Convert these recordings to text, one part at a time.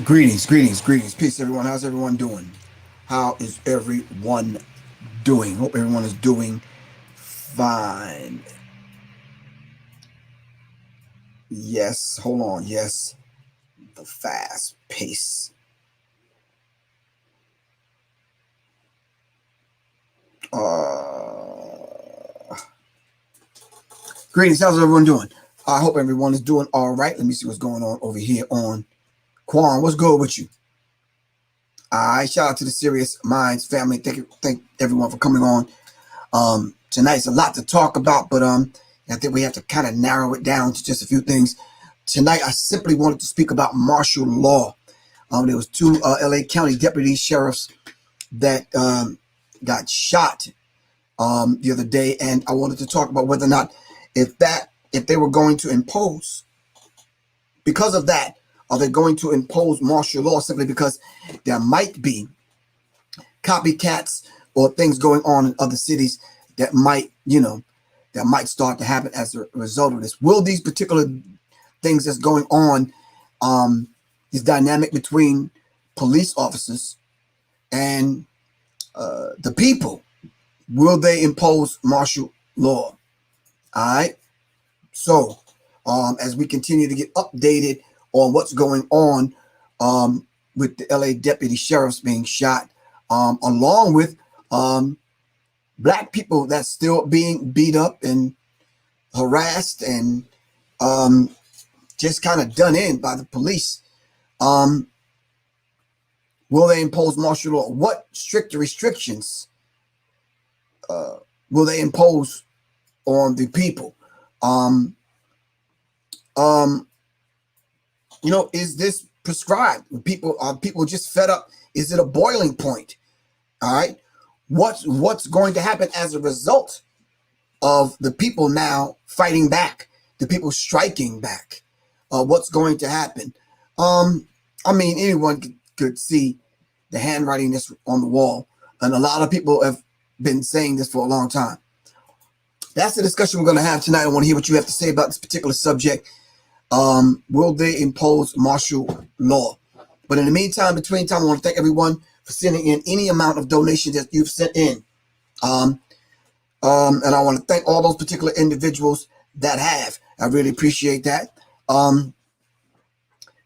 Greetings, greetings, greetings. Peace, everyone. How's everyone doing? How is everyone doing? Hope everyone is doing fine. Yes, hold on. Yes, the fast pace. Greetings. How's everyone doing? I hope everyone is doing all right. Let me see what's going on over here on Quan. What's good with you? All right. Shout out to the Sirius Mindz family. Thank everyone for coming on. Tonight's a lot to talk about, but I think we have to kind of narrow it down to just a few things. Tonight, I simply wanted to speak about martial law. There was two LA County deputy sheriffs that got shot the other day, and I wanted to talk about whether or not if they were going to impose, because of that, are they going to impose martial law simply because there might be copycats or things going on in other cities that might start to happen as a result of this? Will these particular things that's going on, this dynamic between police officers and the people, will they impose martial law? All right. So as we continue to get updated on what's going on with the LA deputy sheriffs being shot, along with black people that's still being beat up and harassed and just kind of done in by the police. Will they impose martial law? What stricter restrictions will they impose on the people? Is this prescribed? Are people just fed up? Is it a boiling point? All right. What's going to happen as a result of the people now fighting back, the people striking back? What's going to happen? Anyone could see the handwriting that's on the wall, and a lot of people have been saying this for a long time. That's the discussion we're going to have tonight. I want to hear what you have to say about this particular subject. Will they impose martial law? But in the meantime, between time, I want to thank everyone for sending in any amount of donations that you've sent in. And I want to thank all those particular individuals that have. I really appreciate that.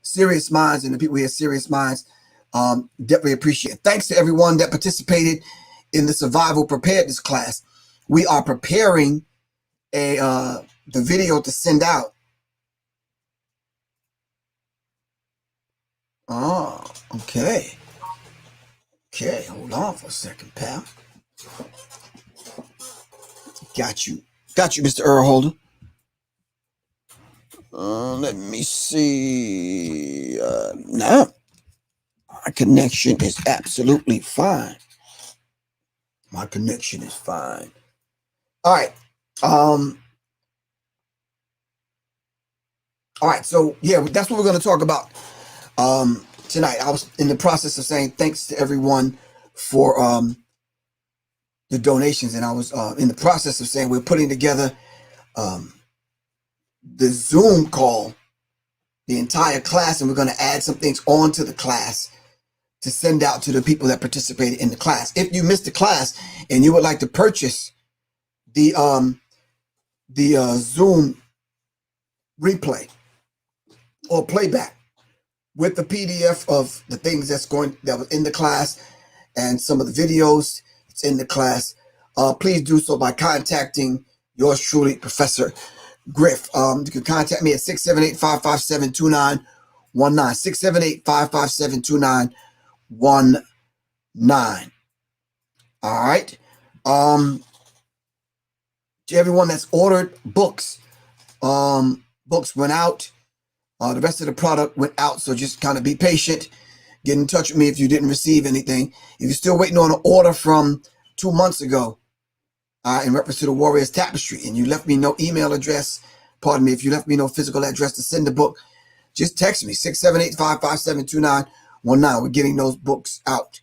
Serious Minds and the people here, Serious Minds, definitely appreciate it. Thanks to everyone that participated in the survival preparedness class. We are preparing the video to send out. Oh, okay. Okay, hold on for a second, pal. Got you, Mr. Earl Holder. Let me see. Now, my connection is absolutely fine. My connection is fine. All right. All right. So yeah, that's what we're going to talk about tonight. I was in the process of saying thanks to everyone for the donations, and I was in the process of saying we're putting together the Zoom call, the entire class, and we're going to add some things onto the class to send out to the people that participated in the class. If you missed the class and you would like to purchase the Zoom replay or playback with the PDF of the things that was in the class and some of the videos that's in the class, please do so by contacting yours truly, Professor Griff. You can contact me at 678-557-2919, 678-557-2919. All right. To everyone that's ordered books, books went out. The rest of the product went out, so just kind of be patient. Get in touch with me if you didn't receive anything. If you're still waiting on an order from 2 months ago in reference to the Warriors Tapestry, and you left me no email address, if you left me no physical address to send the book, just text me, 678-557-2919. We're getting those books out.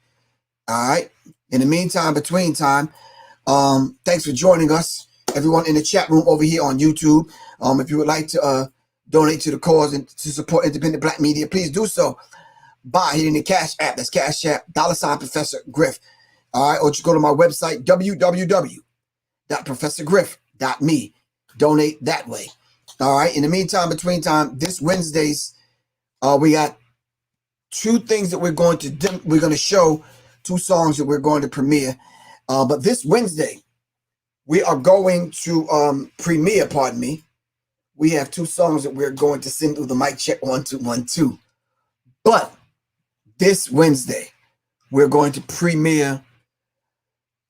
All right. In the meantime, between time, thanks for joining us. Everyone in the chat room over here on YouTube, if you would like to donate to the cause and to support independent black media, please do so buy hitting the Cash App. That's Cash App, $ Professor Griff. All right, or just go to my website, www.professorgriff.me. Donate that way. All right. In the meantime, between time, this Wednesdays, we got two things that we're going to do. We're going to show two songs that we're going to premiere. But this Wednesday, we are going to premiere, pardon me. We have two songs that we're going to send through the mic check 1 2 1 2. But this Wednesday, we're going to premiere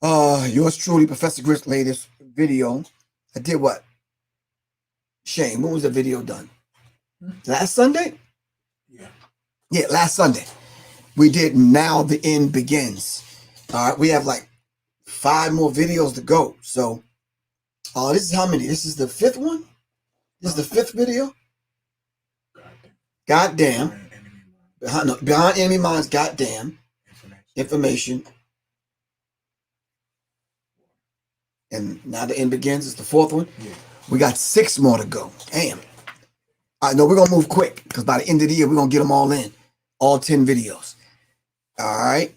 yours truly, Professor Griff's latest video. I did what? Shane, when was the video done? Last Sunday? Yeah, last Sunday. We did Now the End Begins. All right, we have like 5 more videos to go. So, this is how many? This is the 5th one? This is the 5th video? Goddamn. Behind Enemy Minds, goddamn. Information. And Now the End Begins is the 4th one. Yeah. We got 6 more to go. Damn. All right, no, we're going to move quick because by the end of the year, we're going to get them all in. All 10 videos. All right.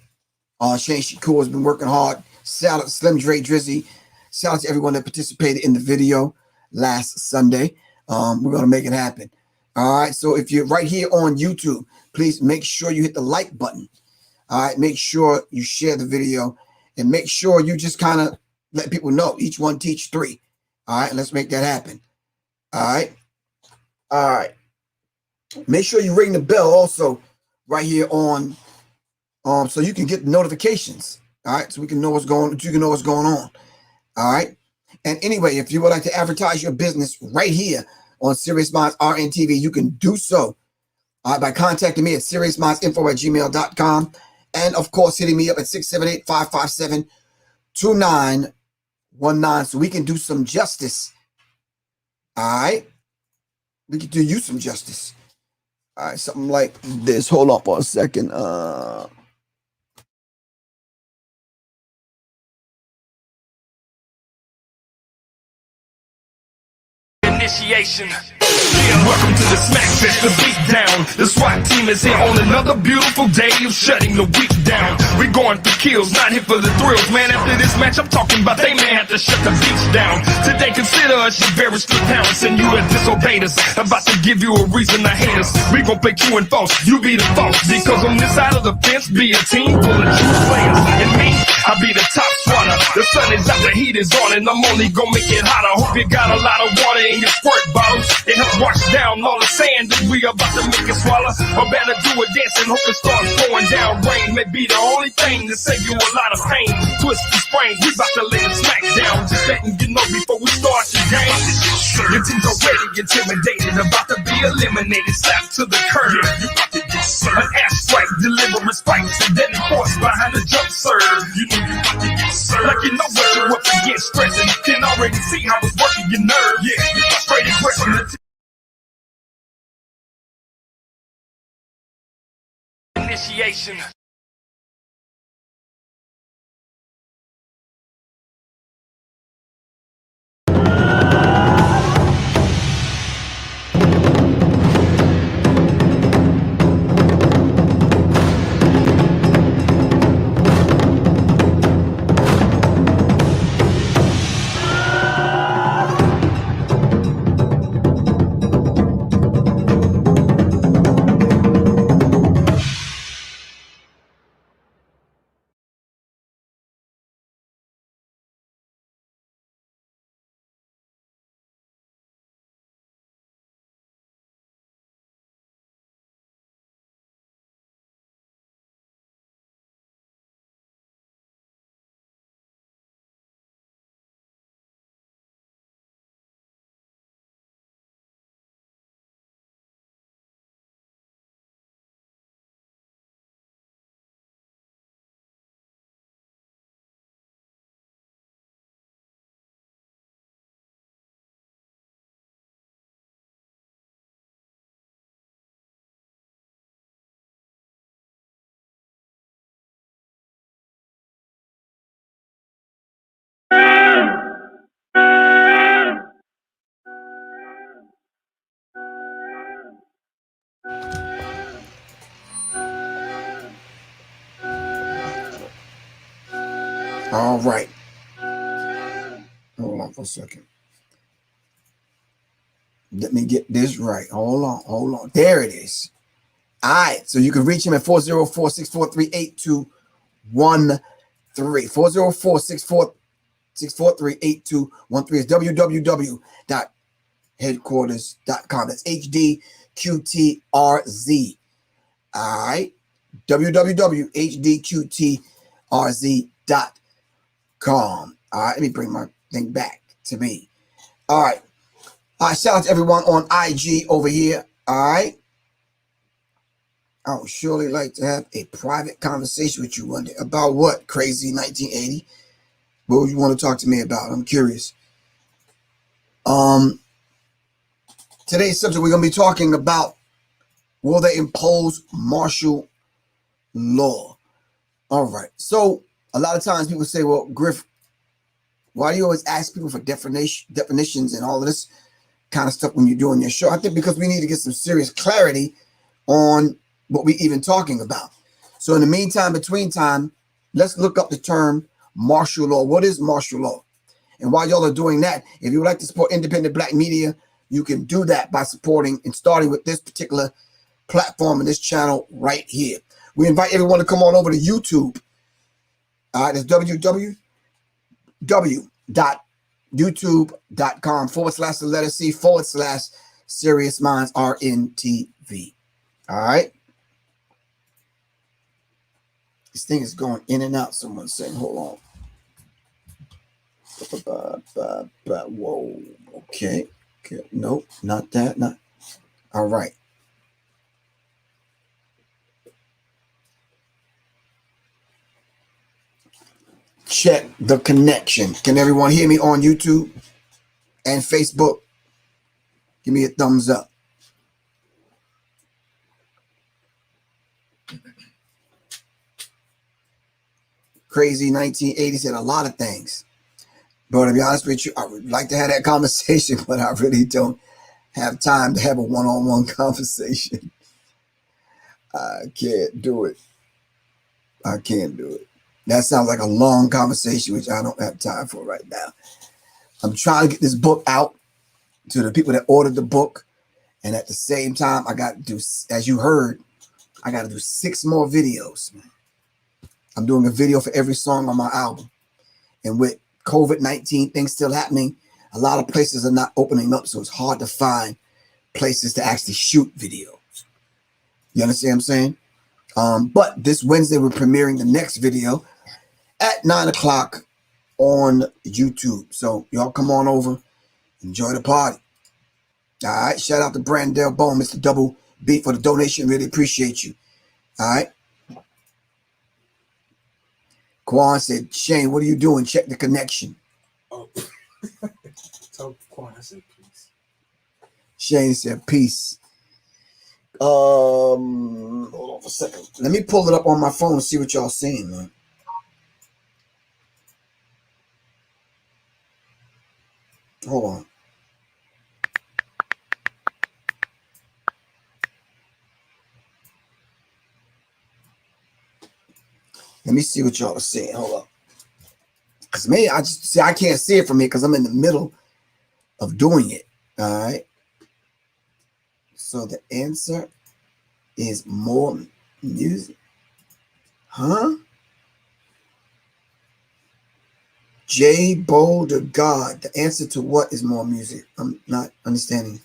Shane Shakur has been working hard. Shout out to Slim Dre Drizzy. Shout out to everyone that participated in the video last Sunday. We're going to make it happen. All right. So if you're right here on YouTube, please make sure you hit the like button. All right. Make sure you share the video and make sure you just kind of let people know each one teach 3. All right. Let's make that happen. All right. All right. Make sure you ring the bell also right here on so you can get notifications. All right. So we can know what's going on. You can know what's going on. All right. And anyway, if you would like to advertise your business right here on Sirius Mindz RNTV, you can do so by contacting me at seriousmindsinfo@gmail.com. And of course, hitting me up at 678-557-2919 so we can do some justice. All right. We can do you some justice. All right. Something like this. Hold on for a second. Initiation. Yeah, welcome to the Smack Fest, the beat down. The SWAT team is here on another beautiful day of shutting the week down. We're going for kills, not here for the thrills. Man, after this match, I'm talking about they may have to shut the beats down. Today, consider us your very strict parents, and you have disobeyed us. About to give you a reason to hate us. We gon' play true and false, you be the false. Because on this side of the fence, be a team full of true players. And me, I be the top swatter. The sun is out, the heat is on, and I'm only gon' make it hotter. Hope you got a lot of water in your squirt bottles. It helps wash down all the sand that we about to make it swallow. Or better do a dance and hope it starts pouring down. Rain may be the only thing to save you a lot of pain. Twist and sprain, we about to lay the smack down. Just letting you know before we start the game. Your team's already intimidated, about to be eliminated. Slap to the curb. An airstrike, deliver spikes, and then force behind the jump serve. You know you about to get served. Like you know what you're up against, stressing. You can already see how it's working your nerves. Yeah, straight aggression. Initiation. All right. Hold on for a second. Let me get this right. Hold on. There it is. All right. So you can reach him at 404-643-8213. 404-643-8213 is www.headquarters.com. That's HDQTRZ. All right. www.hdqtrz.com. All right. Let me bring my thing back to me. All right. Shout out to everyone on IG over here. All right. I would surely like to have a private conversation with you one day. About what? Crazy 1980? What would you want to talk to me about? I'm curious. Today's subject, we're going to be talking about, will they impose martial law? All right. So a lot of times people say, well, Griff, why do you always ask people for definitions and all of this kind of stuff when you're doing your show? I think because we need to get some serious clarity on what we're even talking about. So in the meantime, between time, let's look up the term martial law. What is martial law? And while y'all are doing that, if you would like to support independent black media, you can do that by supporting and starting with this particular platform and this channel right here. We invite everyone to come on over to YouTube. All right, that's www.youtube.com/C/Sirius Mindz RNTV. All right. This thing is going in and out. Someone's saying, hold on. Whoa. Okay. Nope, not that. Not. All right. Check the connection. Can everyone hear me on YouTube and Facebook? Give me a thumbs up. Crazy 1980 said a lot of things. But to be honest with you, I would like to have that conversation, but I really don't have time to have a one-on-one conversation. I can't do it. That sounds like a long conversation, which I don't have time for right now. I'm trying to get this book out to the people that ordered the book. And at the same time, I got to do, as you heard, I got to do 6 more videos. I'm doing a video for every song on my album. And with COVID-19 things still happening, a lot of places are not opening up, so it's hard to find places to actually shoot videos. You understand what I'm saying? But this Wednesday, we're premiering the next video at 9 o'clock on YouTube. So y'all come on over, enjoy the party. All right. Shout out to Brandell Bone, Mr. Double B, for the donation. Really appreciate you. All right. Quan said, Shane, what are you doing? Check the connection. Oh. Tell Quan I said peace. Shane said peace. Hold on for a second. Let me pull it up on my phone and see what y'all saying, man. Hold on. Let me see what y'all are saying. Hold up. Because maybe I just see I can't see it from here because I'm in the middle of doing it. All right. So the answer is more music. Huh? J. Boulder God. The answer to what is more music? I'm not understanding.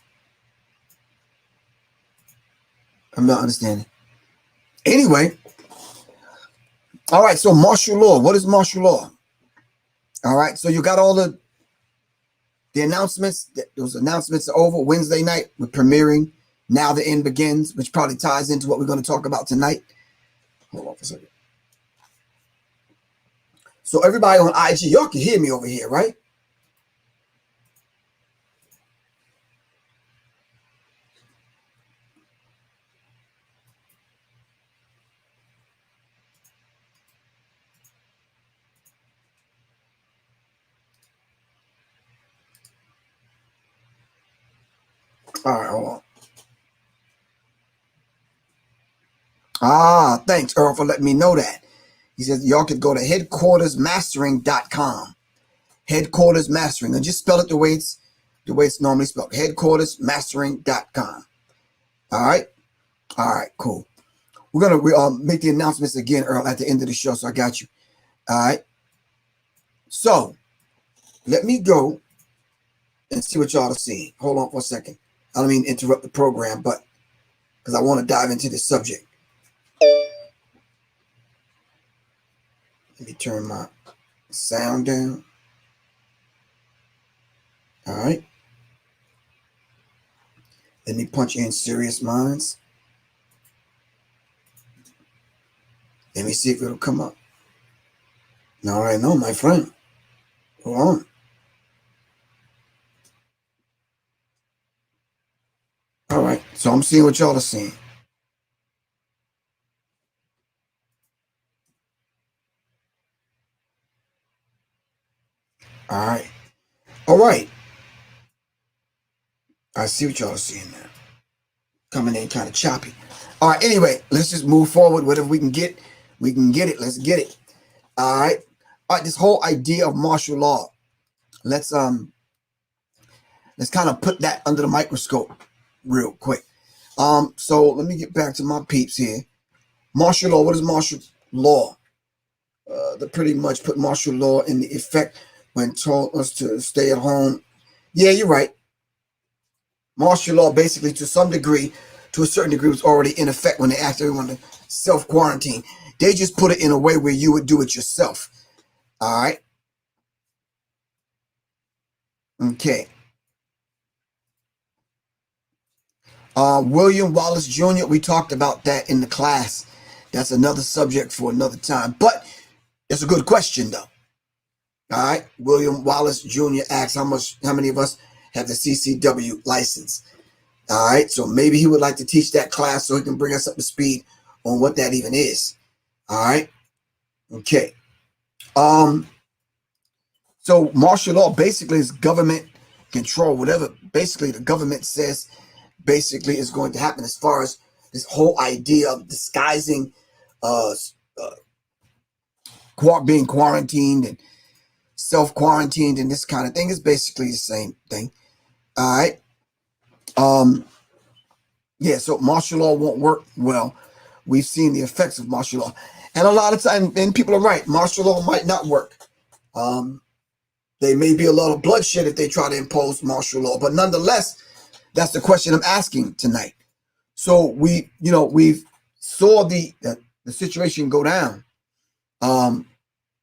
Anyway. All right. So martial law. What is martial law? All right. So you got all the announcements. Those announcements are over. Wednesday night, we're premiering Now the End Begins, which probably ties into what we're going to talk about tonight. Hold on for a second. So everybody on IG, y'all can hear me over here, right? All right, hold on. Thanks, Earl, for letting me know that. He says y'all could go to headquartersmastering.com. Headquarters Mastering, and just spell it the way it's normally spelled. Headquartersmastering.com. All right, cool. We're gonna make the announcements again, Earl, at the end of the show. So I got you. All right. So let me go and see what y'all are seeing. Hold on for a second. I don't mean to interrupt the program, but because I want to dive into this subject. Let me turn my sound down. All right. Let me punch in Sirius Mindz. Let me see if it'll come up. All right, no, my friend. Hold on. All right, so I'm seeing what y'all are seeing. All right. All right. I see what y'all are seeing now. Coming in kind of choppy. All right, anyway, let's just move forward. Whatever we can get, we can get it. Let's get it. All right. All right, this whole idea of martial law. Let's kind of put that under the microscope real quick. So let me get back to my peeps here. Martial law, what is martial law? They pretty much put martial law in the effect when told us to stay at home. Yeah, you're right. Martial law basically to a certain degree was already in effect when they asked everyone to self-quarantine. They just put it in a way where you would do it yourself. All right. Okay. William Wallace Jr., we talked about that in the class. That's another subject for another time. But it's a good question, though. All right. William Wallace Jr. asks how many of us have the CCW license. All right. So maybe he would like to teach that class so he can bring us up to speed on what that even is. All right. Okay. So martial law basically is government control. Whatever basically the government says basically is going to happen as far as this whole idea of disguising being quarantined and self-quarantined and this kind of thing is basically the same thing. All right. Yeah, so martial law won't work well. We've seen the effects of martial law. And a lot of times, and people are right, martial law might not work. There may be a lot of bloodshed if they try to impose martial law, but nonetheless, that's the question I'm asking tonight. So we've saw the situation go down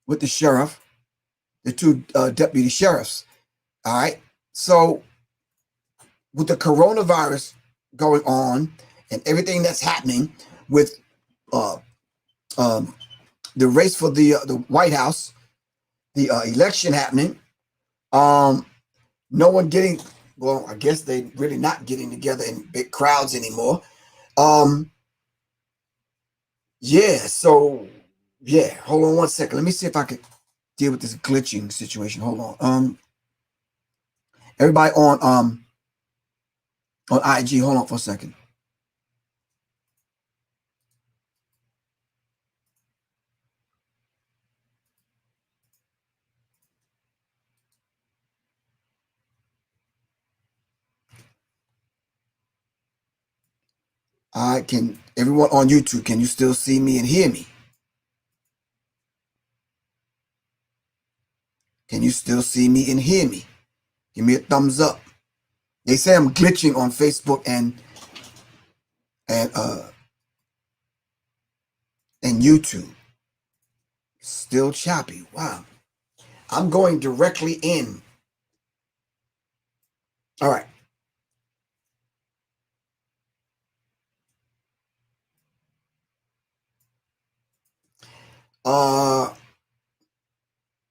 with the sheriff, the two deputy sheriffs. All right. So with the coronavirus going on and everything that's happening with the race for the White House, the election happening, no one getting, well, I guess they really not getting together in big crowds anymore. Yeah, so yeah, hold on one second. Let me see if I could deal with this glitching situation. Hold on. Everybody on IG, hold on for a second. Can everyone on YouTube, can you still see me and hear me? Can you still see me and hear me? Give me a thumbs up. They say I'm glitching on Facebook and YouTube. Still choppy. Wow. I'm going directly in. All right.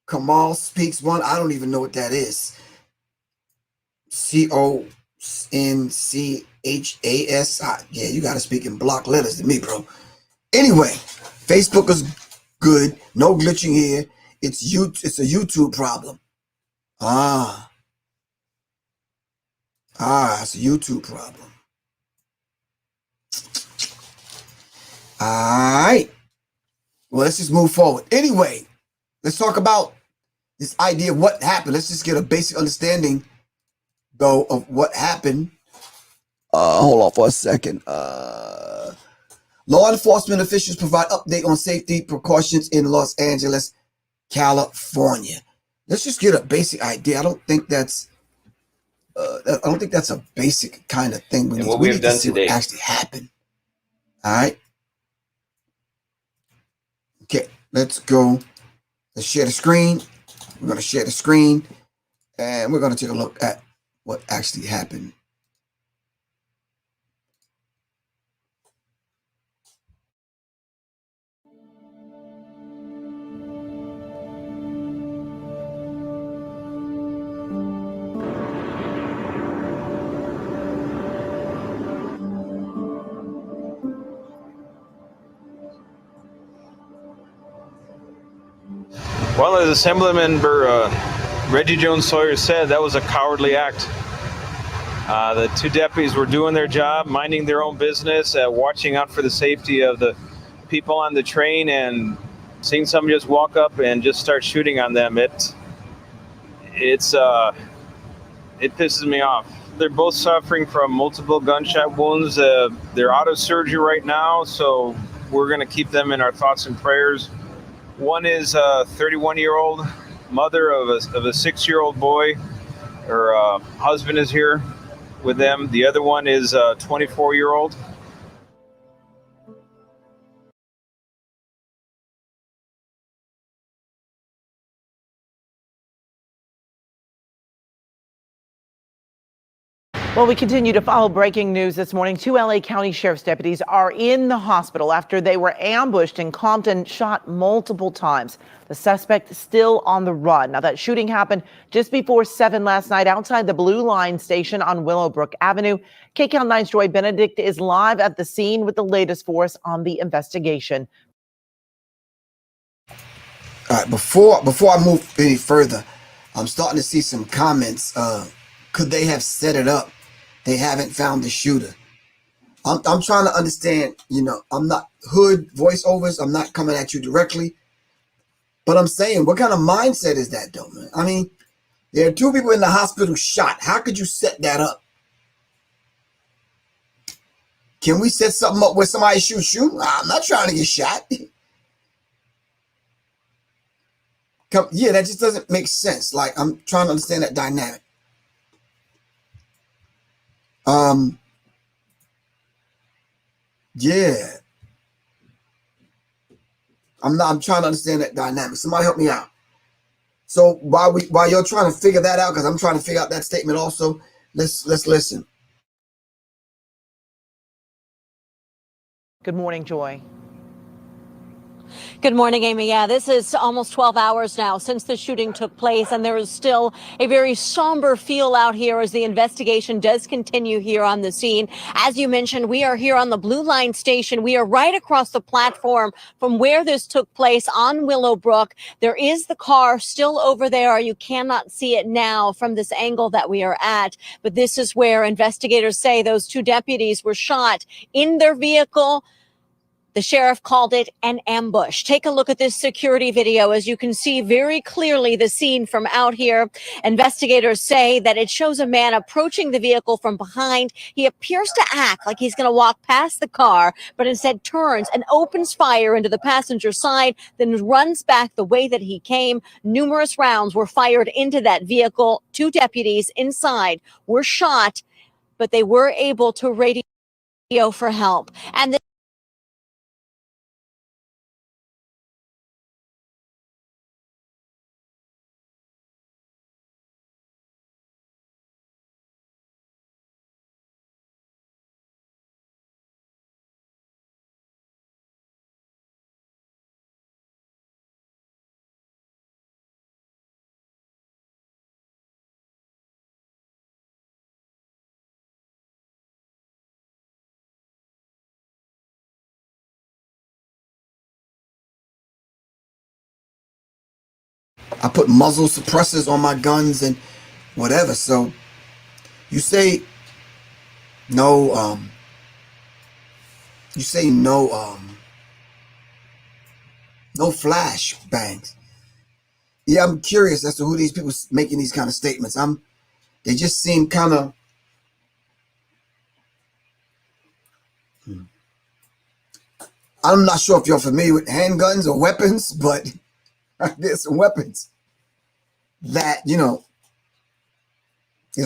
Kamal speaks one. I don't even know what that is. CONCHASI. Yeah, you got to speak in block letters to me, bro. Anyway, Facebook is good. No glitching here. It's a YouTube problem. It's a YouTube problem. All right. Well, let's just move forward. Anyway, let's talk about this idea of what happened. Let's just get a basic understanding, though, of what happened. Hold on for a second. Law enforcement officials provide update on safety precautions in Los Angeles, California. Let's just get a basic idea. I don't think that's a basic kind of thing. We need to see what actually happened. All right. Okay, let's go. Let's share the screen. We're going to share the screen, and we're going to take a look at what actually happened. Well, as Assemblymember Reggie Jones Sawyer said, that was a cowardly act. The two deputies were doing their job, minding their own business, watching out for the safety of the people on the train, and seeing somebody just walk up and just start shooting on them. It pisses me off. They're both suffering from multiple gunshot wounds. They're out of surgery right now, so we're going to keep them in our thoughts and prayers. One is a 31-year-old mother of a 6-year-old boy. Her husband is here with them. The other one is a 24-year-old. Well, we continue to follow breaking news this morning. 2 LA County Sheriff's deputies are in the hospital after they were ambushed in Compton, shot multiple times. The suspect still on the run. Now, that shooting happened just before 7 last night outside the Blue Line station on Willowbrook Avenue. KCAL 9's Joy Benedict is live at the scene with the latest for us on the investigation. All right, before I move any further, I'm starting to see some comments. Could they have set it up? They haven't found the shooter. I'm trying to understand, I'm not hood voiceovers. I'm not coming at you directly. But I'm saying, what kind of mindset is that, though, man? I mean, there are 2 people in the hospital shot. How could you set that up? Can we set something up where somebody shoot? I'm not trying to get shot. Yeah, that just doesn't make sense. Like, I'm trying to understand that dynamic. Yeah. I'm trying to understand that dynamic. Somebody help me out. So while you're trying to figure that out, because I'm trying to figure out that statement also, let's listen. Good morning, Joy. Good morning, Amy. Yeah, this is almost 12 hours now since the shooting took place, and there is still a very somber feel out here as the investigation does continue here on the scene. As you mentioned, we are here on the Blue Line station. We are right across the platform from where this took place on Willowbrook. There is the car still over there. You cannot see it now from this angle that we are at, but this is where investigators say those 2 deputies were shot in their vehicle. The sheriff called it an ambush. Take a look at this security video. As you can see very clearly the scene from out here. Investigators say that it shows a man approaching the vehicle from behind. He appears to act like he's going to walk past the car, but instead turns and opens fire into the passenger side, then runs back the way that he came. Numerous rounds were fired into that vehicle. 2 deputies inside were shot, but they were able to radio for help. And I put muzzle suppressors on my guns and whatever. So you say no, No flash bangs. Yeah, I'm curious as to who these people making these kind of statements. They just seem kind of. I'm not sure if you're familiar with handguns or weapons, but there's some weapons that, there's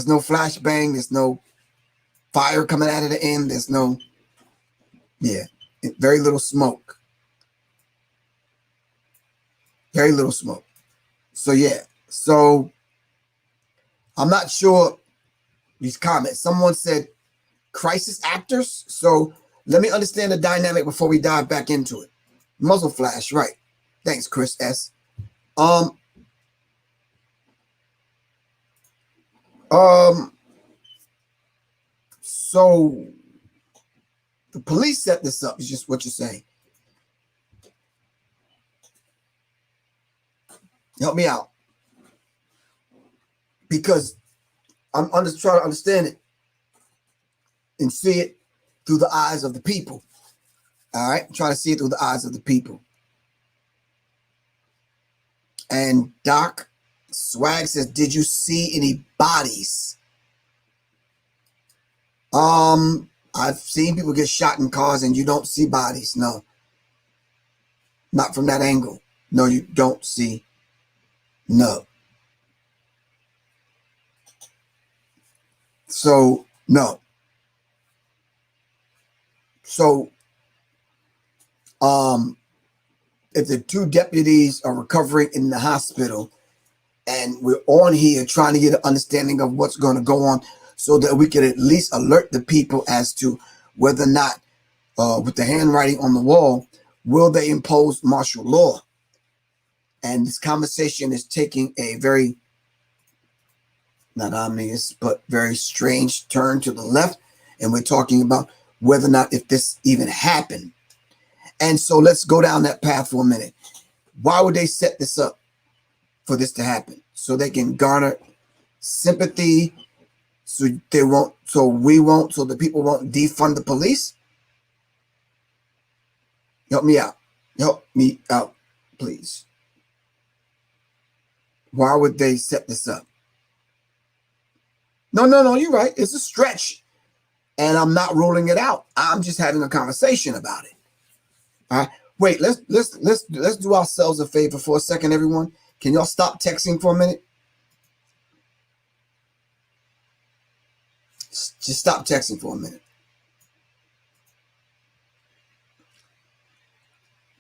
no flashbang, there's no fire coming out of the end, there's no, very little smoke. Very little smoke. So I'm not sure these comments. Someone said crisis actors. So let me understand the dynamic before we dive back into it. Muzzle flash, right. Thanks, Chris S. So the police set this up, is just what you're saying. Help me out. Because I'm just trying to understand it and see it through the eyes of the people. All right? I'm trying to see it through the eyes of the people. And Doc Swag says, did you see any bodies? I've seen people get shot in cars and you don't see bodies. No. Not from that angle. No, you don't see. No. So, no. So, if the two deputies are recovering in the hospital and we're on here trying to get an understanding of what's going to go on so that we can at least alert the people as to whether or not, with the handwriting on the wall, will they impose martial law? And this conversation is taking a very, not ominous, but very strange turn to the left. And we're talking about whether or not if this even happened. And so let's go down that path for a minute. Why would they set this up for this to happen? So they can garner sympathy, so they won't, so we won't, so the people won't defund the police? Help me out. Help me out, please. Why would they set this up? No, you're right. It's a stretch. And I'm not ruling it out. I'm just having a conversation about it. All right. Wait, let's do ourselves a favor for a second, everyone. Can y'all stop texting for a minute? Just stop texting for a minute.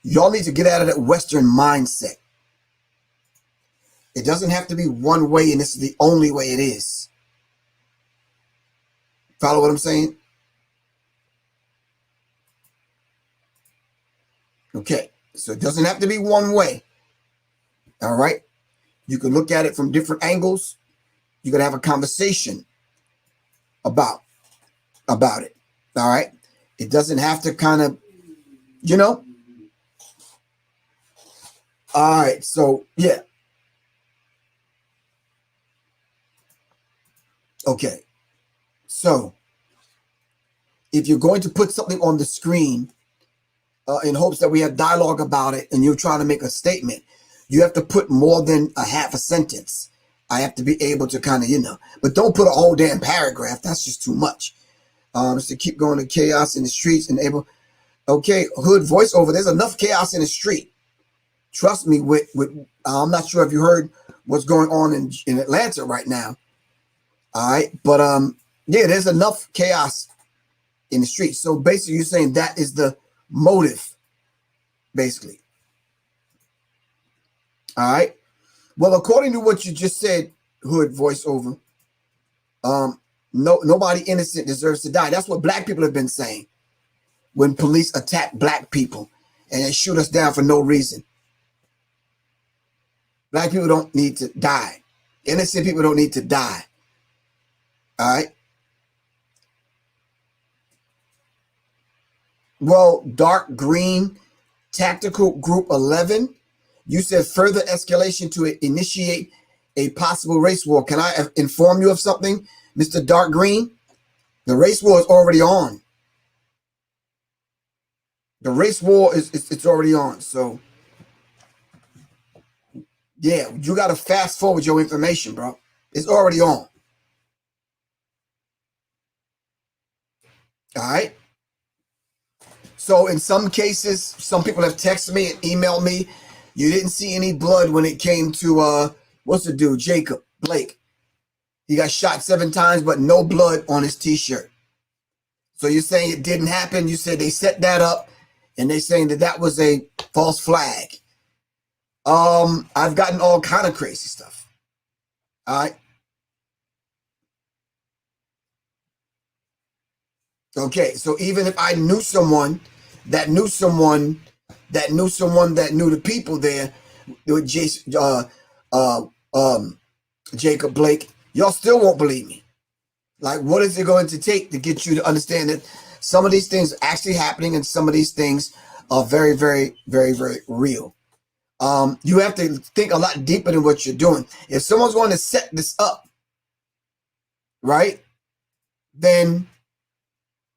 Y'all need to get out of that Western mindset. It doesn't have to be one way, and this is the only way it is. Follow what I'm saying? Okay, so it doesn't have to be one way. All right? You can look at it from different angles. You can have a conversation about it. All right? It doesn't have to kind of, All right, so, yeah. Okay, so if you're going to put something on the screen in hopes that we have dialogue about it and you're trying to make a statement, you have to put more than a half a sentence. I have to be able to kind of, but don't put a whole damn paragraph. That's just too much. Just to keep going to chaos in the streets and able. Okay, hood voiceover. There's enough chaos in the street. Trust me. With I'm not sure if you heard what's going on in Atlanta right now. All right, but yeah, there's enough chaos in the streets. So basically, you're saying that is the motive, basically. All right. Well, according to what you just said, hood voiceover, nobody innocent deserves to die. That's what black people have been saying when police attack black people and they shoot us down for no reason. Black people don't need to die. Innocent people don't need to die. All right. Well, dark green tactical group 11, you said further escalation to initiate a possible race war. Can I inform you of something, Mr. Dark Green? The race war is already on. The race war it's already on. So Yeah, you got to fast forward your information, bro. It's already on. All right. So in some cases, some people have texted me and emailed me. You didn't see any blood when it came to what's the dude, Jacob Blake. He got shot 7 times, but no blood on his t-shirt. So you're saying it didn't happen. You said they set that up, and they're saying that that was a false flag. I've gotten all kind of crazy stuff. All right. Okay, so even if I knew someone that knew someone that knew someone that knew the people there with Jacob Blake, y'all still won't believe me. Like, what is it going to take to get you to understand that some of these things are actually happening and some of these things are very, very, very, very real? You have to think a lot deeper than what you're doing. If someone's going to set this up, right, then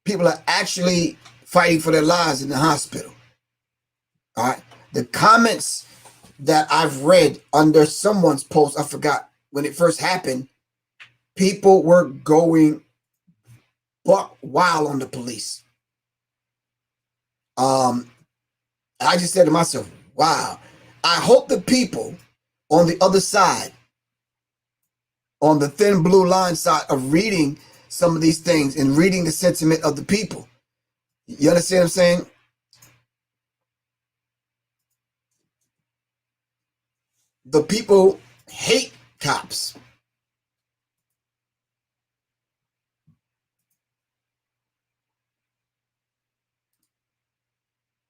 people are actually fighting for their lives in the hospital. All right. The comments that I've read under someone's post, I forgot when it first happened, people were going buck wild on the police. I just said to myself, wow, I hope the people on the other side, on the thin blue line side, are reading some of these things and reading the sentiment of the people. You understand what I'm saying? The people hate cops.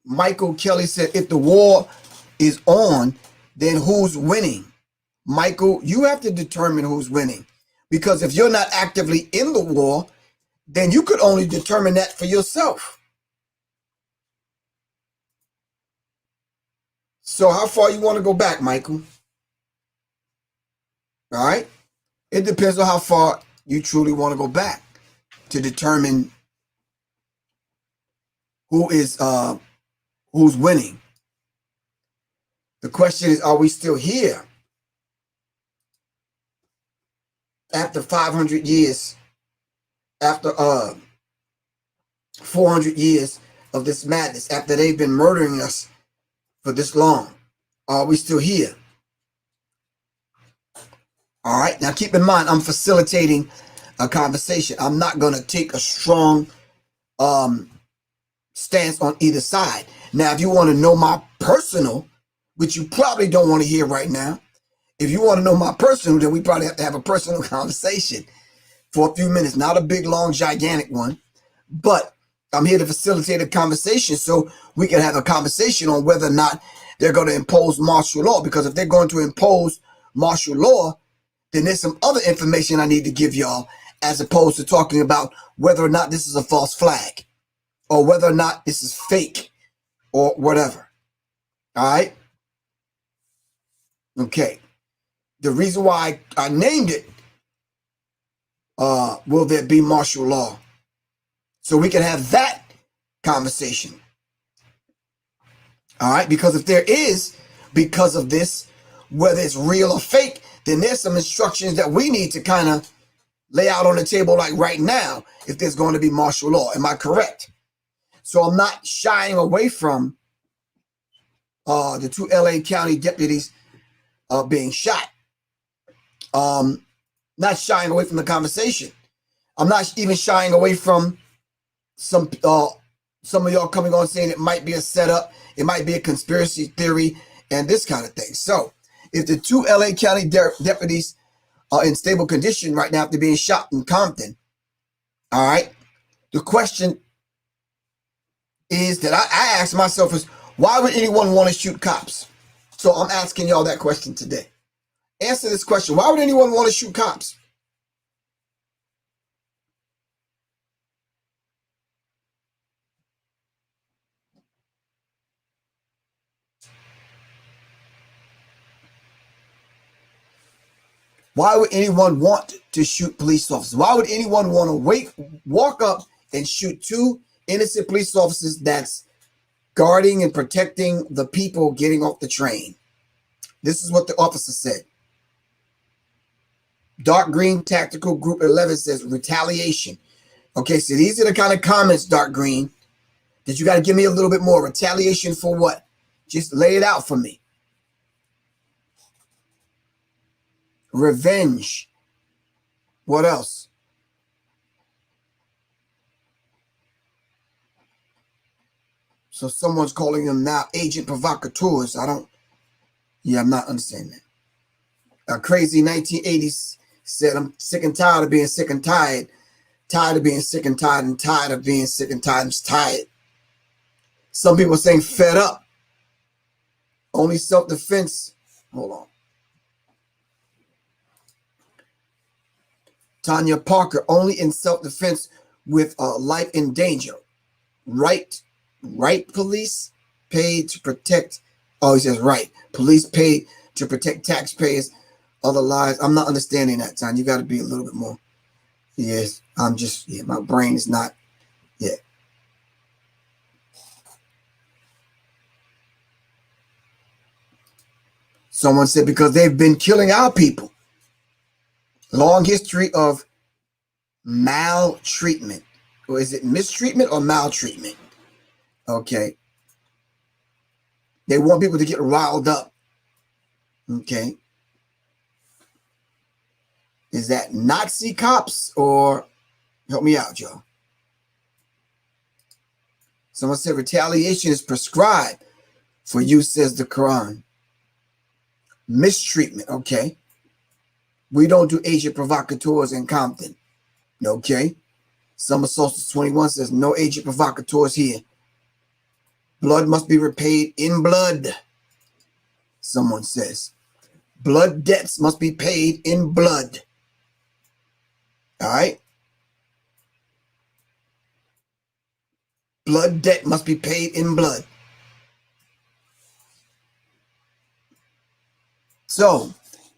Michael Kelly said, if the war is on, then who's winning? Michael, you have to determine who's winning. Because if you're not actively in the war, then you could only determine that for yourself. So how far you want to go back, Michael? All right. It depends on how far you truly want to go back to determine who is who's winning. The question is, are we still here after 500 years, after 400 years of this madness, after they've been murdering us for this long? Are we still here? All right. Now, keep in mind, I'm facilitating a conversation. I'm not going to take a strong stance on either side. Now, if you want to know my personal, which you probably don't want to hear right now, if you want to know my personal, then we probably have to have a personal conversation for a few minutes. Not a big, long, gigantic one, but I'm here to facilitate a conversation so we can have a conversation on whether or not they're going to impose martial law. Because if they're going to impose martial law, then there's some other information I need to give y'all, as opposed to talking about whether or not this is a false flag or whether or not this is fake or whatever. All right. Okay. The reason why I named it, will there be martial law? So we can have that conversation. All right. Because if there is, because of this, whether it's real or fake, then there's some instructions that we need to kind of lay out on the table, like right now, if there's going to be martial law. Am I correct? So I'm not shying away from the 2 LA County deputies being shot. Not shying away from the conversation. I'm not even shying away from some of y'all coming on saying it might be a setup, it might be a conspiracy theory, and this kind of thing. So if the 2 LA County deputies are in stable condition right now after being shot in Compton, all right, the question is that I ask myself is, why would anyone want to shoot cops? So I'm asking y'all that question today. Answer this question. Why would anyone want to shoot cops? Why would anyone want to shoot police officers? Why would anyone want to walk up and shoot 2 innocent police officers that's guarding and protecting the people getting off the train? This is what the officer said. Dark green tactical group 11 says retaliation. Okay, so these are the kind of comments, dark green, that you got to give me a little bit more. Retaliation for what? Just lay it out for me. Revenge. What else? So someone's calling them now agent provocateurs. I'm not understanding that. A crazy 1980s said, I'm sick and tired of being sick and tired. Tired of being sick and tired and tired of being sick and tired and just tired. Some people are saying fed up. Only self-defense. Hold on. Tanya Parker, only in self-defense with life in danger. Right police paid to protect. Oh, he says right. Police paid to protect taxpayers. Other lives. I'm not understanding that, Tanya. You got to be a little bit more. Yes, my brain is not yet. Someone said because they've been killing our people. Long history of maltreatment. Or is it mistreatment or maltreatment? Okay. They want people to get riled up. Okay. Is that Nazi cops or help me out, y'all? Someone said retaliation is prescribed for you, says the Quran. Mistreatment, okay. We don't do agent provocateurs in Compton. Okay. Summer Solstice 21 says no agent provocateurs here. Blood must be repaid in blood. Someone says blood debts must be paid in blood. All right. Blood debt must be paid in blood. So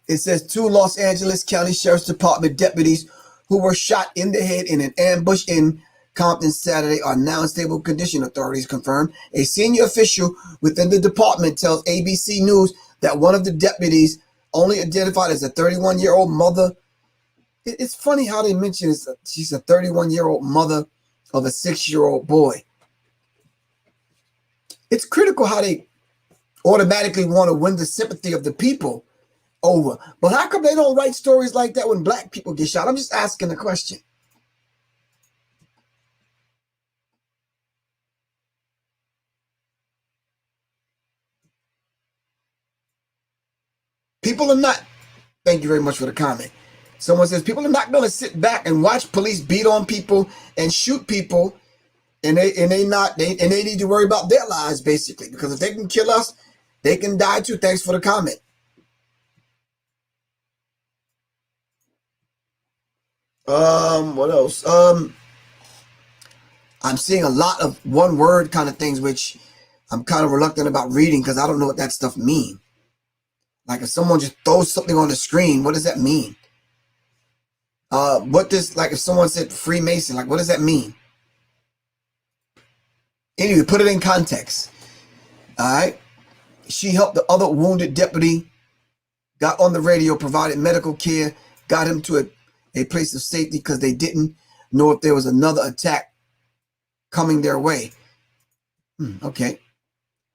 it says 2 Los Angeles County Sheriff's Department deputies who were shot in the head in an ambush in Compton Saturday are now in stable condition, authorities confirmed. A senior official within the department tells ABC News that one of the deputies, only identified as a 31-year-old mother. It's funny how they mention she's a 31-year-old mother of a 6-year-old boy. It's critical how they automatically want to win the sympathy of the people over. But how come they don't write stories like that when black people get shot? I'm just asking a question. People are not, thank you very much for the comment. Someone says people are not going to sit back and watch police beat on people and shoot people, and they need to worry about their lives, basically, because if they can kill us, they can die too. Thanks for the comment. What else? I'm seeing a lot of one word kind of things, which I'm kind of reluctant about reading because I don't know what that stuff means. Like if someone just throws something on the screen, what does that mean? Like if someone said Freemason, like what does that mean? Anyway, put it in context. All right. She helped the other wounded deputy, got on the radio, provided medical care, got him to a place of safety because they didn't know if there was another attack coming their way. Okay.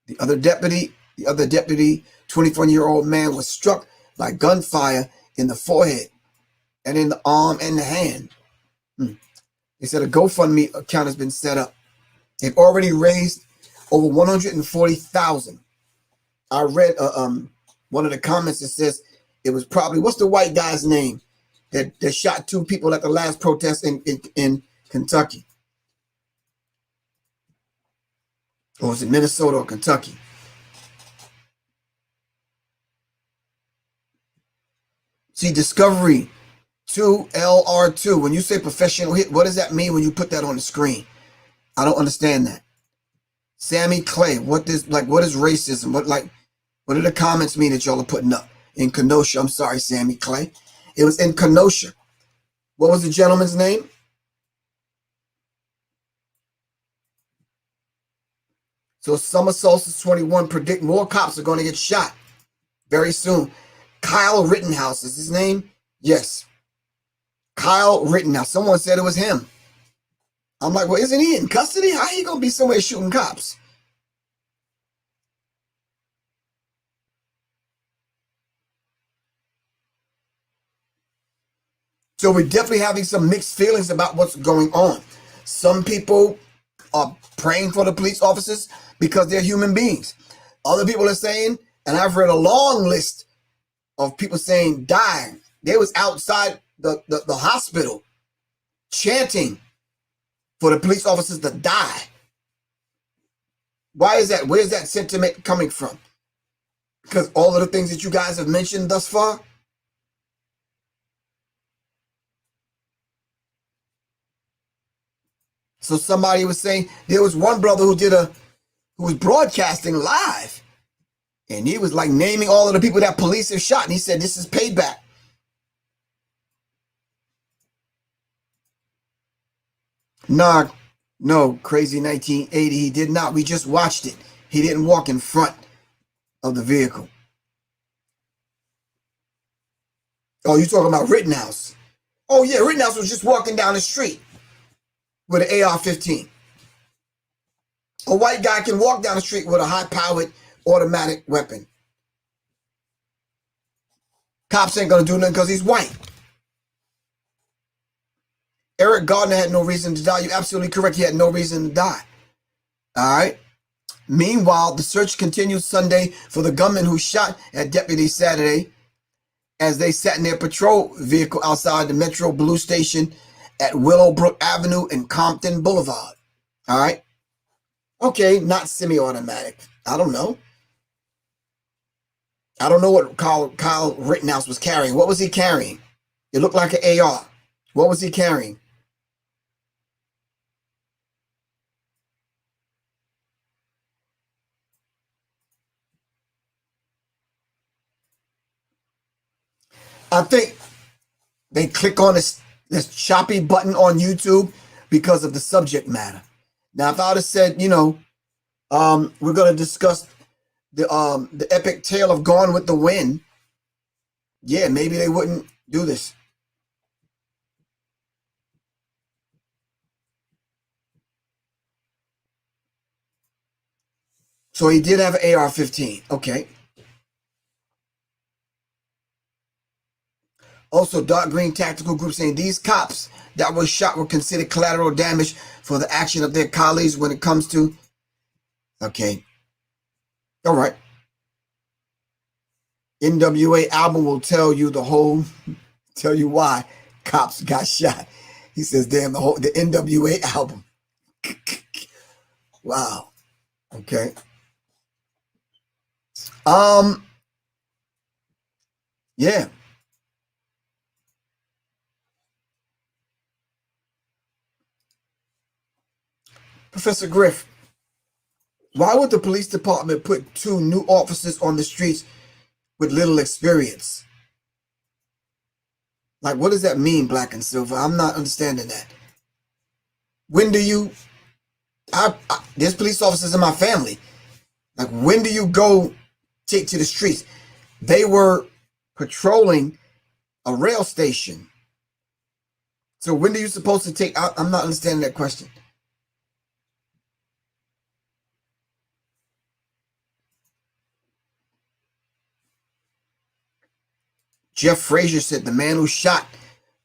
The other deputy, 24-year-old man was struck by gunfire in the forehead and in the arm and the hand. They said a GoFundMe account has been set up. They've already raised over $140,000. I read one of the comments that says it was probably, what's the white guy's name that shot 2 people at the last protest in Kentucky? Or was it Minnesota or Kentucky? See, Discovery 2 LR2. When you say professional hit, what does that mean when you put that on the screen? I don't understand that. Sammy Clay, what is racism? What do the comments mean that y'all are putting up? In Kenosha, I'm sorry, Sammy Clay. It was in Kenosha. What was the gentleman's name? So Summer Solstice 21 predict more cops are going to get shot very soon. Kyle Rittenhouse is his name? Yes. Kyle Rittenhouse. Someone said it was him. I'm like, well, isn't he in custody? How he gonna be somewhere shooting cops? So we're definitely having some mixed feelings about what's going on. Some people are praying for the police officers because they're human beings. Other people are saying, and I've read a long list of people saying die. They was outside the hospital chanting for the police officers to die. Why is that? Where's that sentiment coming from? Because all of the things that you guys have mentioned thus far. So somebody was saying there was one brother who was broadcasting live, and he was like naming all of the people that police have shot, and he said this is payback. Nah, no, crazy 1980. He did not. We just watched it. He didn't walk in front of the vehicle. Oh, you talking about Rittenhouse? Oh yeah, Rittenhouse was just walking down the street with an AR-15. A white guy can walk down the street with a high-powered automatic weapon. Cops ain't gonna do nothing because he's white. Eric Gardner had no reason to die. You're absolutely correct. He had no reason to die. All right. Meanwhile, the search continued Sunday for the gunman who shot at deputies Saturday as they sat in their patrol vehicle outside the Metro Blue Station at Willowbrook Avenue and Compton Boulevard. All right. Okay, not semi-automatic. I don't know. I don't know what Kyle Rittenhouse was carrying. What was he carrying? It looked like an AR. What was he carrying? I think they click on this choppy button on YouTube because of the subject matter. Now, if I would have said, you know, we're going to discuss the epic tale of Gone with the Wind, yeah, maybe they wouldn't do this. So he did have an AR-15. Okay. Also, Dark Green Tactical Group saying these cops that were shot were considered collateral damage for the action of their colleagues when it comes to... Okay. All right. NWA album will tell you tell you why cops got shot. He says, damn, the NWA album. Wow. Okay. Yeah. Professor Griff, why would the police department put 2 new officers on the streets with little experience? Like, what does that mean, Black and Silver? I'm not understanding that. When do you... there's police officers in my family. Like, when do you go take to the streets? They were patrolling a rail station. So when are you supposed to take... I'm not understanding that question. Jeff Frazier said the man who shot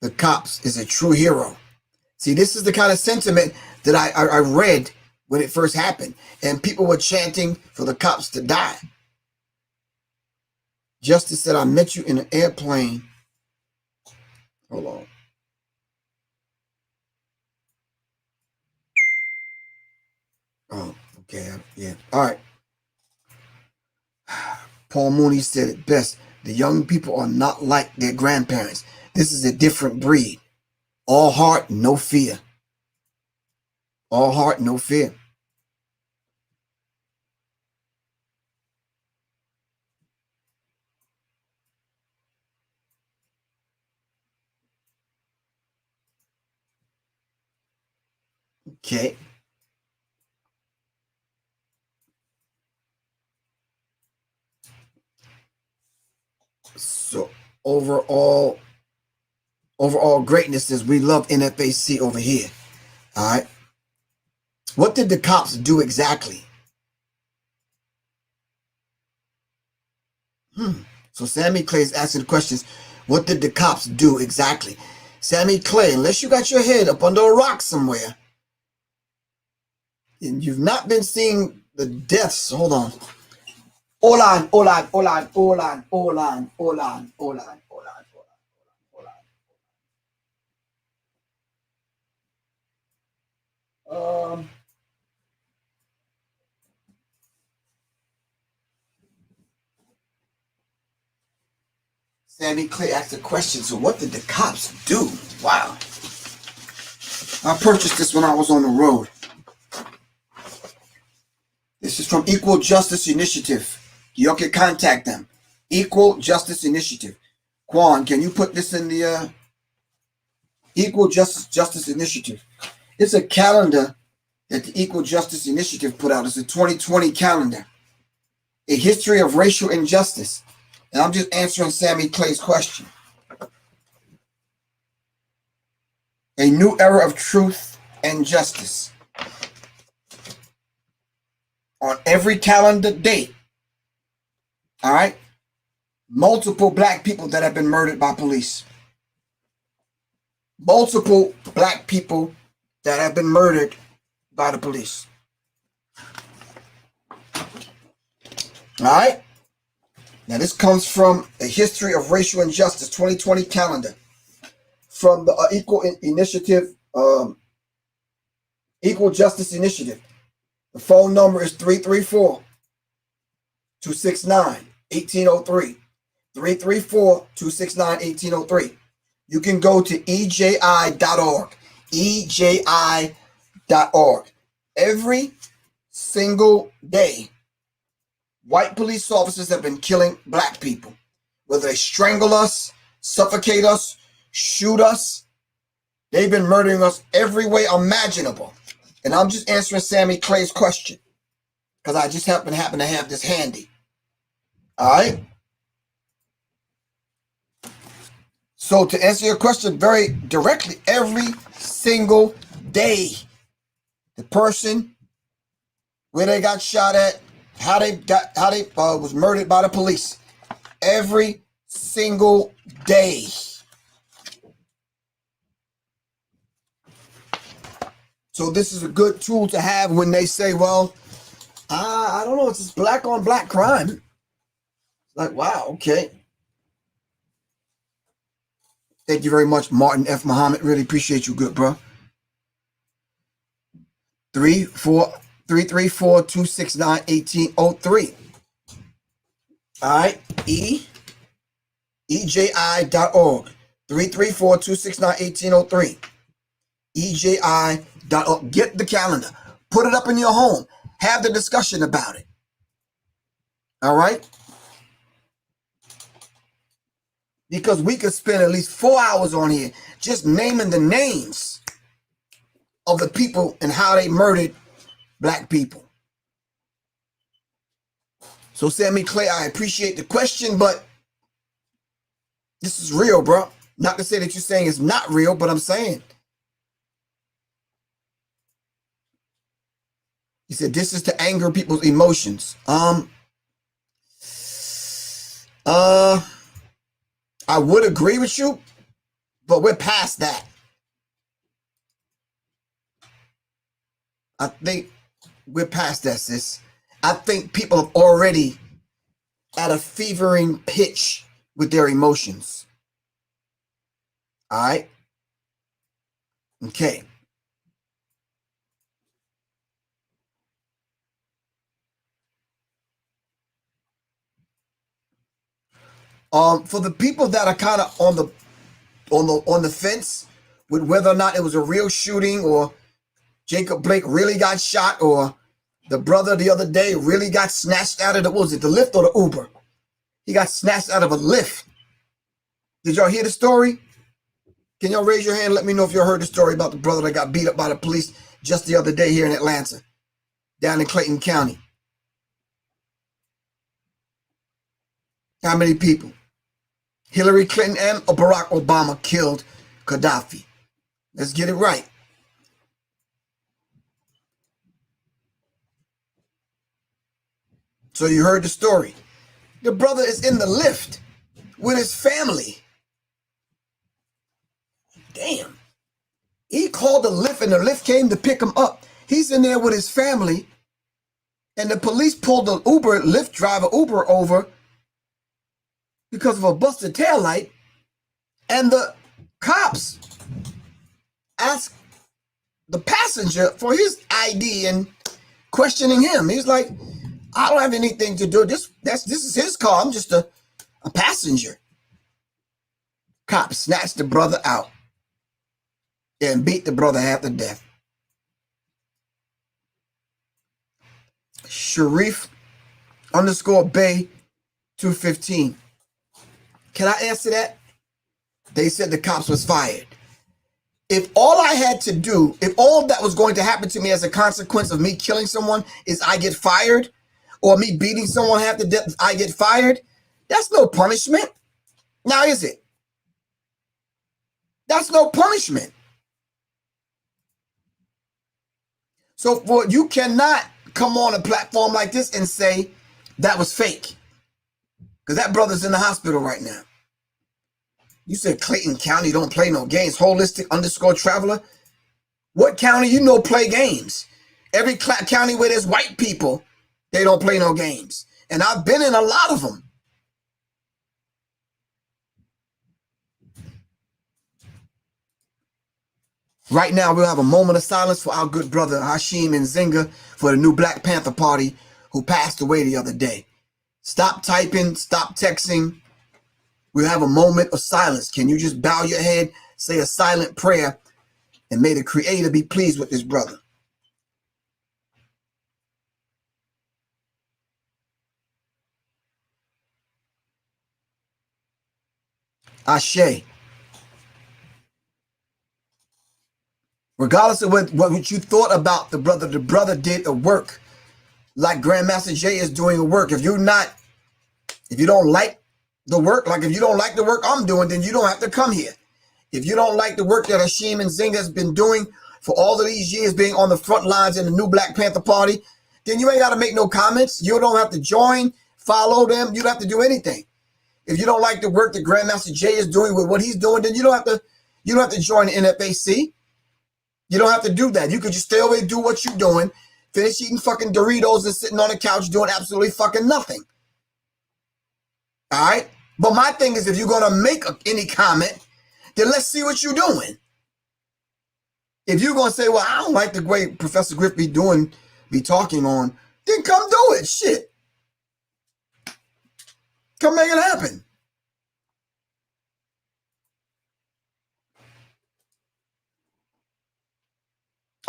the cops is a true hero. See, this is the kind of sentiment that I read when it first happened. And people were chanting for the cops to die. Justice said, I met you in an airplane. Hold on. Oh, okay. Yeah. All right. Paul Mooney said it best. The young people are not like their grandparents. This is a different breed. All heart, no fear. All heart, no fear. Okay. overall greatness is we love NFAC over here. All right. What did the cops do exactly? So Sammy Clay is asking the questions. What did the cops do exactly? Sammy Clay, unless you got your head up under a rock somewhere, and you've not been seeing the deaths. Hold on. Hold on. Sammy Clay asked a question. So what did the cops do? Wow. I purchased this when I was on the road. This is from Equal Justice Initiative. You can contact them. Equal Justice Initiative. Quan, can you put this in the Equal Justice Initiative? It's a calendar that the Equal Justice Initiative put out. It's a 2020 calendar. A history of racial injustice. And I'm just answering Sammy Clay's question. A new era of truth and justice. On every calendar date, all right, multiple black people that have been murdered by police. Multiple black people that have been murdered by the police. All right. Now this comes from a history of racial injustice 2020 calendar from the Equal Justice Initiative. The phone number is 334-269-1803. 334-269-1803. You can go to eji.org. eji.org. Every single day, white police officers have been killing black people. Whether they strangle us, suffocate us, shoot us, they've been murdering us every way imaginable. And I'm just answering Sammy Clay's question because I just happen to have this handy. All right. So to answer your question very directly, every single day, the person, where they got shot at, how they was murdered by the police, every single day. So this is a good tool to have when they say, well, I don't know, it's just black on black crime. Like, wow, okay. Thank you very much, Martin F. Muhammad. Really appreciate you, good bro. 334-269-1803. All right, eji.org. 334-269-1803. eji.org. Get the calendar. Put it up in your home. Have the discussion about it. All right? Because we could spend at least 4 hours on here just naming the names of the people and how they murdered black people. So Sammy Clay, I appreciate the question, but this is real, bro. Not to say that you're saying it's not real, but I'm saying. He said, this is to anger people's emotions. I would agree with you, but we're past that. I think we're past that, sis. I think people are already at a fevering pitch with their emotions. All right? Okay. For the people that are kind of on the fence with whether or not it was a real shooting or Jacob Blake really got shot or the brother the other day really got snatched out of the, what was it, the Lyft or the Uber? He got snatched out of a Lyft. Did y'all hear the story? Can y'all raise your hand and let me know if y'all heard the story about the brother that got beat up by the police just the other day here in Atlanta, down in Clayton County? How many people? Hillary Clinton and Barack Obama killed Gaddafi. Let's get it right. So you heard the story. The brother is in the lift with his family. Damn. He called the lift and the lift came to pick him up. He's in there with his family and the police pulled the Lyft driver over because of a busted taillight, and the cops asked the passenger for his ID and questioning him. He's like, I don't have anything to do. This is his car. I'm just a passenger. Cops snatched the brother out and beat the brother half to death. Sharif _Bay 215. Can I answer that? They said the cops was fired. If all I had to do, if all that was going to happen to me as a consequence of me killing someone is I get fired, or me beating someone half to death, I get fired, that's no punishment. Now is it? That's no punishment. So you cannot come on a platform like this and say that was fake. Because that brother's in the hospital right now. You said Clayton County don't play no games. Holistic _traveler. What county you know play games? Every county where there's white people, they don't play no games. And I've been in a lot of them. Right now, we'll have a moment of silence for our good brother Hashim Nzinga for the new Black Panther Party who passed away the other day. Stop typing, stop texting. We'll have a moment of silence. Can you just bow your head, say a silent prayer, and may the Creator be pleased with this brother? Ashe. Regardless of what you thought about the brother did a work like Grandmaster Jay is doing a work. If you don't like the work, like if you don't like the work I'm doing, then you don't have to come here. If you don't like the work that Hashim Nzinga has been doing for all of these years, being on the front lines in the new Black Panther Party, then you ain't got to make no comments. You don't have to join, follow them. You don't have to do anything. If you don't like the work that Grandmaster Jay is doing with what he's doing, then you don't have to join the NFAC. You don't have to do that. You could just stay over and do what you're doing, finish eating fucking Doritos and sitting on the couch doing absolutely fucking nothing. All right? But my thing is, if you're going to make any comment, then let's see what you're doing. If you're going to say, well, I don't like the way Professor Griff be talking on, then come do it. Shit. Come make it happen.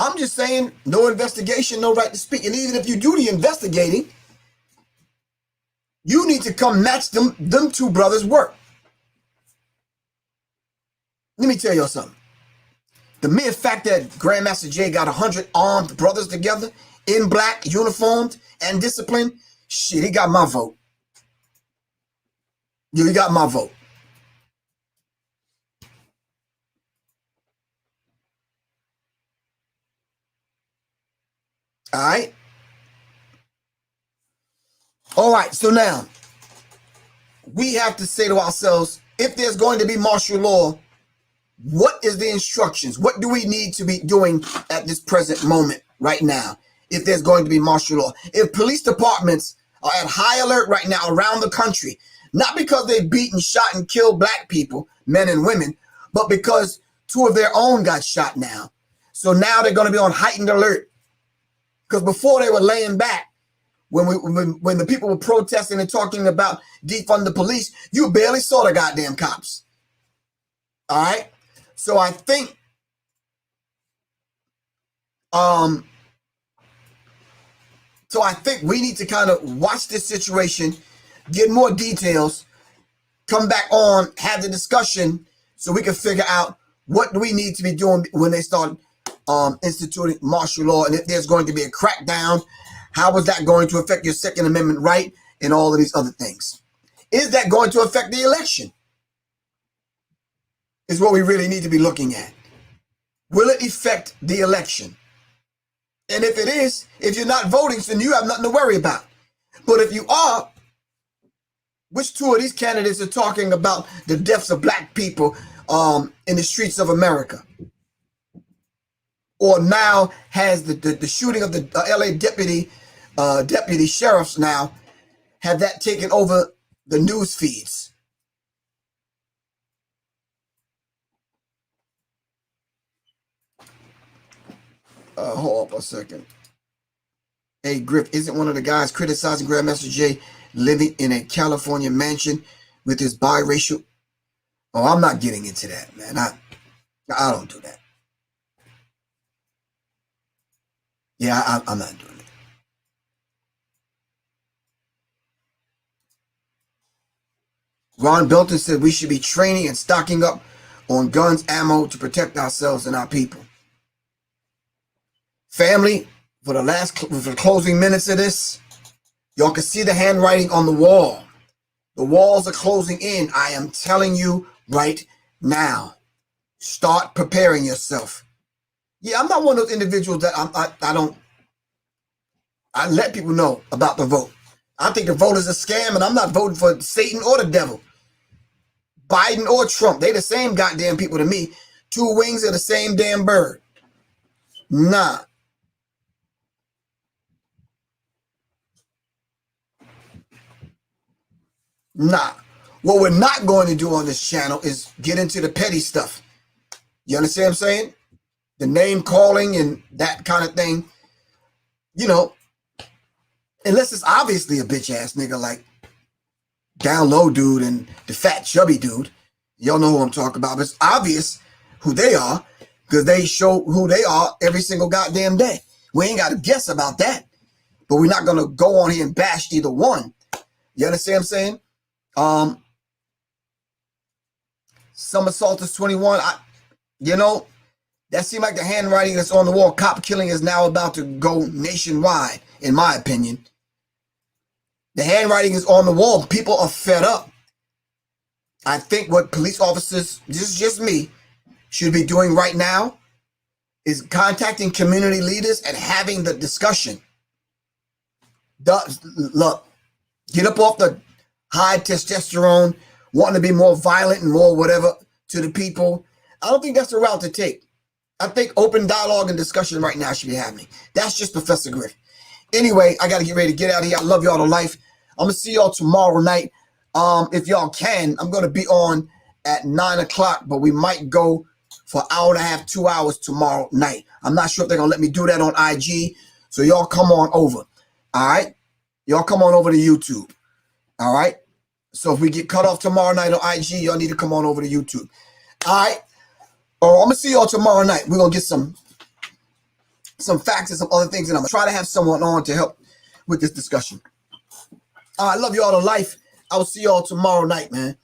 I'm just saying, no investigation, no right to speak. And even if you do the investigating, you need to come match them two brothers' work. Let me tell y'all something. The mere fact that Grandmaster Jay got 100 armed brothers together in black, uniformed, and disciplined, shit, he got my vote. Yeah, he got my vote. All right. All right. So now we have to say to ourselves, if there's going to be martial law, what is the instructions? What do we need to be doing at this present moment right now? If there's going to be martial law, if police departments are at high alert right now around the country, not because they beat and shot and killed black people, men and women, but because two of their own got shot now. So now they're going to be on heightened alert. Because before they were laying back, when the people were protesting and talking about defund the police, you barely saw the goddamn cops. All right. So I think, we need to kind of watch this situation, get more details, come back on, have the discussion, so we can figure out what do we need to be doing when they start instituting martial law, and if there's going to be a crackdown, how is that going to affect your Second Amendment right and all of these other things? Is that going to affect the election? is what we really need to be looking at. Will it affect the election? And if it is, if you're not voting, then you have nothing to worry about. But if you are, which two of these candidates are talking about the deaths of black people in the streets of America? Or now has the shooting of the LA deputy sheriffs now, have that taken over the news feeds? Hold up a second. Hey, Griff, isn't one of the guys criticizing Grandmaster Jay living in a California mansion with his biracial? Oh, I'm not getting into that, man. I don't do that. Yeah, I'm not doing it. Ron Belton said we should be training and stocking up on guns, ammo to protect ourselves and our people. Family, for the closing minutes of this, y'all can see the handwriting on the wall. The walls are closing in. I am telling you right now. Start preparing yourself. Yeah, I'm not one of those individuals that I let people know about the vote. I think the vote is a scam, and I'm not voting for Satan or the devil. Biden or Trump, they the same goddamn people to me. Two wings of the same damn bird. Nah. Nah. What we're not going to do on this channel is get into the petty stuff. You understand what I'm saying? The name calling and that kind of thing. You know, unless it's obviously a bitch ass nigga like down low dude and the fat chubby dude. Y'all know who I'm talking about. But it's obvious who they are because they show who they are every single goddamn day. We ain't got to guess about that. But we're not going to go on here and bash either one. You understand what I'm saying? Some assaulters 21. You know, that seemed like the handwriting that's on the wall. Cop killing is now about to go nationwide, in my opinion. The handwriting is on the wall. People are fed up. I think what police officers, this is just me, should be doing right now is contacting community leaders and having the discussion. Look, get up off the high testosterone, wanting to be more violent and more whatever to the people. I don't think that's the route to take. I think open dialogue and discussion right now should be happening. That's just Professor Griff. Anyway, I got to get ready to get out of here. I love y'all to life. I'm going to see y'all tomorrow night. If y'all can, I'm going to be on at 9 o'clock, but we might go for an hour and a half, 2 hours tomorrow night. I'm not sure if they're going to let me do that on IG. So y'all come on over. All right? Y'all come on over to YouTube. All right? So if we get cut off tomorrow night on IG, y'all need to come on over to YouTube. All right? I'm going to see y'all tomorrow night. We're going to get some facts and some other things, and I'm going to try to have someone on to help with this discussion. I love you all to life. I will see y'all tomorrow night, man.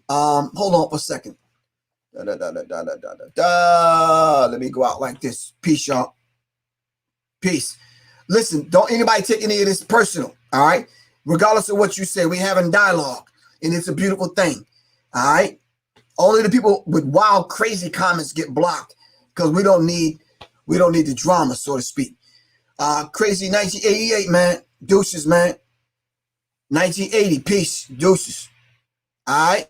Hold on for a second. Let me go out like this. Peace, y'all. Peace. Listen, don't anybody take any of this personal, all right? Regardless of what you say, we're having dialogue, and it's a beautiful thing, all right? Only the people with wild, crazy comments get blocked because we don't need the drama, so to speak. Crazy 1988, man. Deuces, man. 1980, peace, deuces. All right.